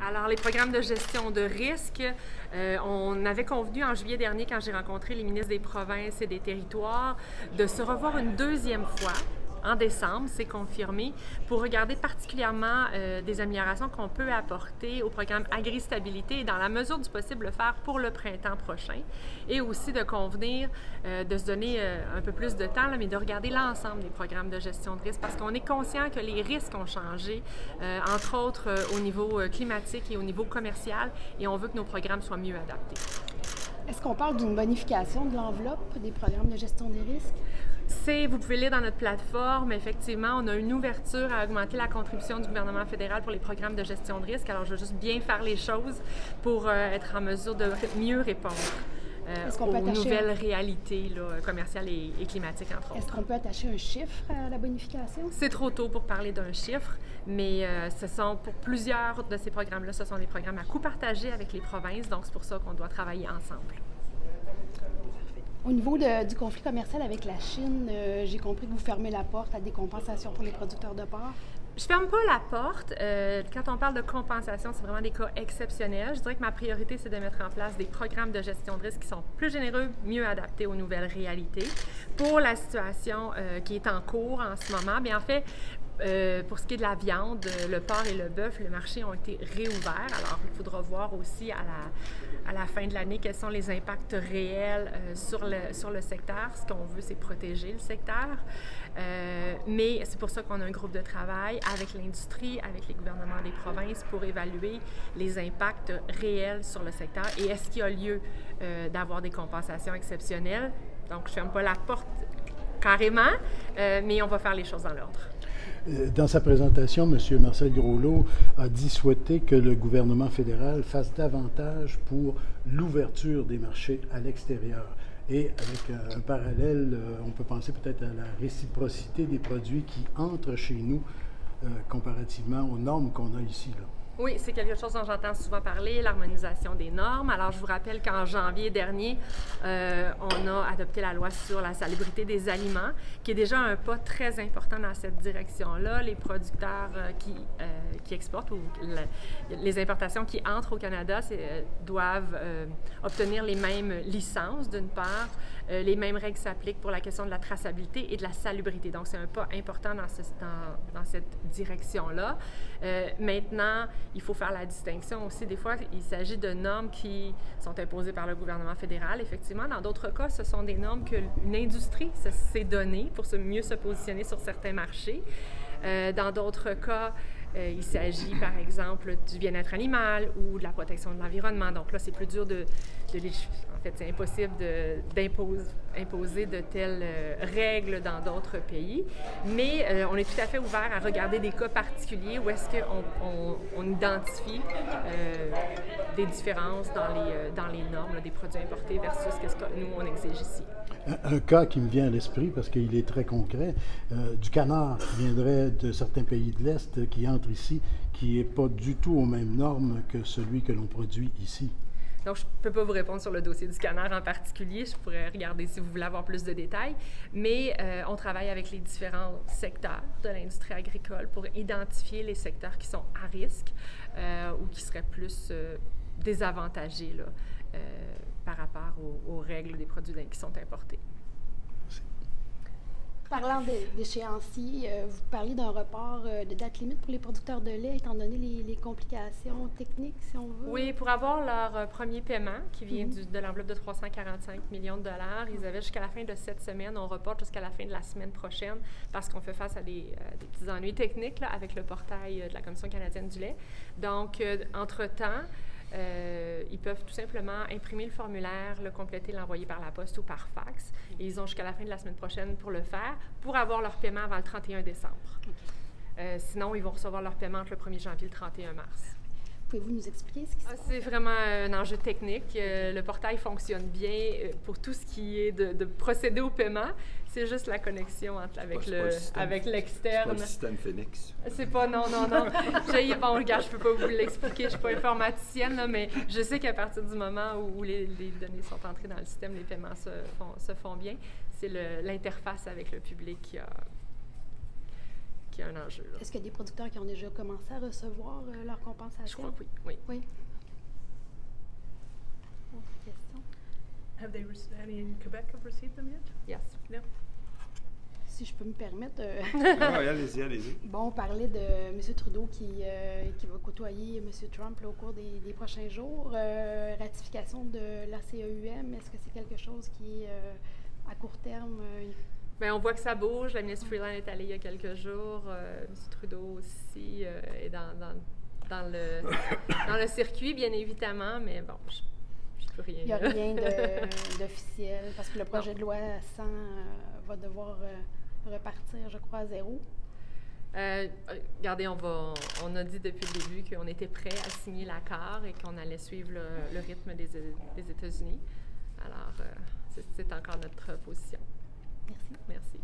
Alors, les programmes de gestion de risque, on avait convenu en juillet dernier, quand j'ai rencontré les ministres des provinces et des territoires, de se revoir une deuxième fois. En décembre, c'est confirmé, pour regarder particulièrement des améliorations qu'on peut apporter au programme Agri-stabilité et dans la mesure du possible le faire pour le printemps prochain. Et aussi de convenir de se donner un peu plus de temps, là, mais de regarder l'ensemble des programmes de gestion de risque parce qu'on est conscient que les risques ont changé, entre autres au niveau climatique et au niveau commercial, et on veut que nos programmes soient mieux adaptés. Est-ce qu'on parle d'une bonification de l'enveloppe des programmes de gestion des risques? Vous pouvez lire dans notre plateforme, effectivement, on a une ouverture à augmenter la contribution du gouvernement fédéral pour les programmes de gestion de risque. Alors, je veux juste bien faire les choses pour être en mesure de mieux répondre aux nouvelles réalités là, commerciales et climatiques, entre autres. Est-ce qu'on peut attacher un chiffre à la bonification? C'est trop tôt pour parler d'un chiffre, mais pour plusieurs de ces programmes-là, ce sont des programmes à coût partagé avec les provinces, donc c'est pour ça qu'on doit travailler ensemble. Au niveau du conflit commercial avec la Chine, j'ai compris que vous fermez la porte à des compensations pour les producteurs de porc. Je ferme pas la porte. Quand on parle de compensation, c'est vraiment des cas exceptionnels. Je dirais que ma priorité, c'est de mettre en place des programmes de gestion de risque qui sont plus généreux, mieux adaptés aux nouvelles réalités. Pour la situation qui est en cours en ce moment, bien en fait, pour ce qui est de la viande, le porc et le bœuf, le marché ont été réouverts. Alors, il faudra voir aussi à la fin de l'année quels sont les impacts réels sur le secteur. Ce qu'on veut, c'est protéger le secteur. Mais c'est pour ça qu'on a un groupe de travail avec l'industrie, avec les gouvernements des provinces pour évaluer les impacts réels sur le secteur et est-ce qu'il y a lieu d'avoir des compensations exceptionnelles. Donc, je ne ferme pas la porte carrément, mais on va faire les choses dans l'ordre. Dans sa présentation, M. Marcel Groslot a dit souhaiter que le gouvernement fédéral fasse davantage pour l'ouverture des marchés à l'extérieur. Et avec un parallèle, on peut penser peut-être à la réciprocité des produits qui entrent chez nous comparativement aux normes qu'on a ici, là. Oui, c'est quelque chose dont j'entends souvent parler, l'harmonisation des normes. Alors, je vous rappelle qu'en janvier dernier, on a adopté la loi sur la salubrité des aliments, qui est déjà un pas très important dans cette direction-là. Les producteurs qui exportent ou les importations qui entrent au Canada doivent obtenir les mêmes licences, d'une part. Les mêmes règles s'appliquent pour la question de la traçabilité et de la salubrité. Donc, c'est un pas important dans cette direction-là. Maintenant, il faut faire la distinction aussi. Des fois, il s'agit de normes qui sont imposées par le gouvernement fédéral. Effectivement, dans d'autres cas, ce sont des normes qu'une industrie s'est donnée pour mieux se positionner sur certains marchés. Dans d'autres cas, il s'agit, par exemple, du bien-être animal ou de la protection de l'environnement. Donc là, c'est plus dur en fait, c'est impossible d'imposer de telles règles dans d'autres pays. Mais on est tout à fait ouvert à regarder des cas particuliers où est-ce qu'on identifie des différences dans les normes là, des produits importés versus ce que nous, on exige ici. Un cas qui me vient à l'esprit, parce qu'il est très concret, du canard qui viendrait de certains pays de l'Est, qui entre ici, qui n'est pas du tout aux mêmes normes que celui que l'on produit ici. Donc, je ne peux pas vous répondre sur le dossier du canard en particulier. Je pourrais regarder si vous voulez avoir plus de détails. Mais on travaille avec les différents secteurs de l'industrie agricole pour identifier les secteurs qui sont à risque ou qui seraient plus désavantagés là, par rapport aux règles des produits qui sont importés. Parlant d'échéancier, vous parlez d'un report de date limite pour les producteurs de lait, étant donné les complications techniques, si on veut. Oui, pour avoir leur premier paiement, qui vient de l'enveloppe de 345 millions de dollars, ils avaient jusqu'à la fin de cette semaine. On reporte jusqu'à la fin de la semaine prochaine parce qu'on fait face à des petits ennuis techniques là, avec le portail de la Commission canadienne du lait. Donc, entre-temps, ils peuvent tout simplement imprimer le formulaire, le compléter, l'envoyer par la poste ou par fax. Et ils ont jusqu'à la fin de la semaine prochaine pour le faire, pour avoir leur paiement avant le 31 décembre. Sinon, ils vont recevoir leur paiement entre le 1er janvier et le 31 mars. Pouvez-vous nous expliquer ce qui se passe? C'est vraiment un enjeu technique. Le portail fonctionne bien pour tout ce qui est de procéder au paiement. C'est juste la connexion avec l'externe. C'est pas le système Phoenix. C'est pas, non. Bon, regarde, je peux pas vous l'expliquer, je suis pas informaticienne, là, mais je sais qu'à partir du moment où les données sont entrées dans le système, les paiements se font bien. C'est l'interface avec le public qui est un enjeu. Là. Est-ce qu'il y a des producteurs qui ont déjà commencé à recevoir leur compensation? Je crois que oui. Oui. Autre question? Have any in Quebec have received them yet? Yes. No. Si je peux me permettre. Ah oui, allez-y. Bon, on parlait de M. Trudeau qui va côtoyer M. Trump là, au cours des prochains jours. Ratification de l'ACEUM, est-ce que c'est quelque chose qui est à court terme? Bien, on voit que ça bouge. La ministre Freeland est allée il y a quelques jours. M. Trudeau aussi est dans le circuit, bien évidemment, mais bon, je peux rien. Il n'y a rien d'officiel parce que le projet de loi 100 va devoir repartir, je crois, à zéro. Regardez, on a dit depuis le début qu'on était prêt à signer l'accord et qu'on allait suivre le rythme des États-Unis. Alors, c'est encore notre position. Merci. Merci.